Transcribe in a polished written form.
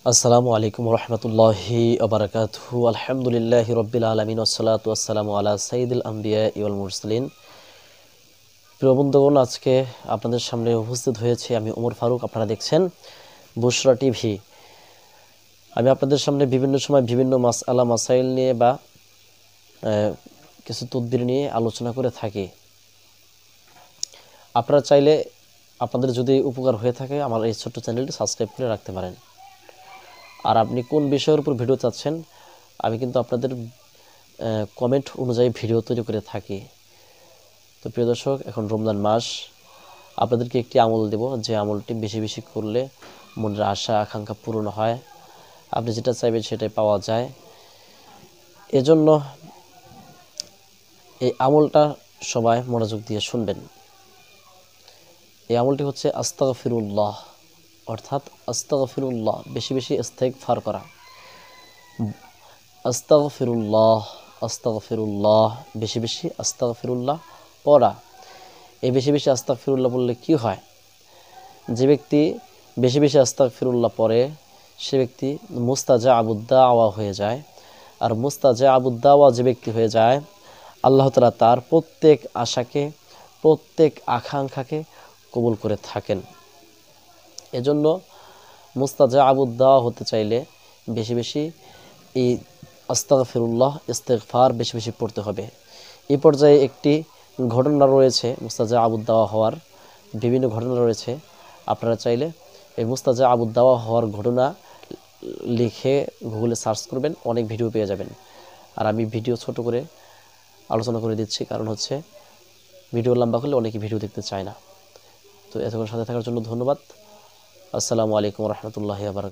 আসসালামু আলাইকুম রহমতুল্লাহি আবরাকাতুহু। আলহামদুলিল্লাহি রব্বিল আলামিন ওয়াসসালাতু ওয়াসসালামু আলা সাইয়্যিদিল আমবিয়া ওয়াল মুরসালিন। প্রিয় বন্ধুগণ, আজকে আপনাদের সামনে উপস্থিত হয়েছি আমি ওমর ফারুক। আপনারা দেখছেন বুশরা টিভি। আমি আপনাদের সামনে বিভিন্ন সময় বিভিন্ন মাসআলা মাসাইল নিয়ে বা কিছু তদবির নিয়ে আলোচনা করে থাকি। আপনারা চাইলে আপনাদের যদি উপকার হয়ে থাকে আমার এই ছোট্ট চ্যানেলটি সাবস্ক্রাইব করে রাখতে পারেন। আর আপনি কোন বিষয়ের উপর ভিডিও চাচ্ছেন আমি কিন্তু আপনাদের কমেন্ট অনুযায়ী ভিডিও তৈরি করে থাকি। তো প্রিয় দর্শক, এখন রমজান মাস, আপনাদেরকে একটি আমল দেব যে আমলটি বেশি বেশি করলে মনের আশা আকাঙ্ক্ষা পূরণ হয়, আপনি যেটা চাইবেন সেটাই পাওয়া যায়। এজন্য এই আমলটা সবাই মনোযোগ দিয়ে শুনবেন। এই আমলটি হচ্ছে আস্তাগফিরুল্লাহ, অর্থাৎ আস্তাগফিরুল্লাহ, বেশি বেশি ইস্তেগফার করা। আস্তাগফিরুল্লাহ আস্তাগফিরুল্লাহ, বেশি বেশি আস্তাগফিরুল্লাহ পড়া। এই বেশি বেশি আস্তাগফিরুল্লাহ বললে কি হয়? যে ব্যক্তি বেশি বেশি আস্তাগফিরুল্লাহ পড়ে সে ব্যক্তি মুস্তাজাবুদ দাওয়া হয়ে যায়। আর মুস্তাজাবুদ দাওয়া যে ব্যক্তি হয়ে যায়, আল্লাহ তাআলা তার প্রত্যেক আশাকে, প্রত্যেক আকাঙ্ক্ষাকে কবুল করে থাকেন। এজন্য মুস্তাজাবুদ দাওয়া হতে চাইলে বেশি বেশি এই আস্তাগফিরুল্লাহ ইস্তেগফার বেশি বেশি পড়তে হবে। এই পর্যায়ে একটি ঘটনা রয়েছে, মুস্তাজাবুদ দাওয়া হওয়ার বিভিন্ন ঘটনা রয়েছে। আপনারা চাইলে এই মুস্তাজাবুদ দাওয়া হওয়ার ঘটনা লিখে গুগলে সার্চ করবেন, অনেক ভিডিও পেয়ে যাবেন। আর আমি ভিডিও ছোট করে আলোচনা করে দিচ্ছি, কারণ হচ্ছে ভিডিও লম্বা করলে অনেকে ভিডিও দেখতে চায় না। তো এতক্ষণ সাথে থাকার জন্য ধন্যবাদ। আসসালামু আলাইকুম রহমতুল্লাহি ওয়া বারাকাতুহু।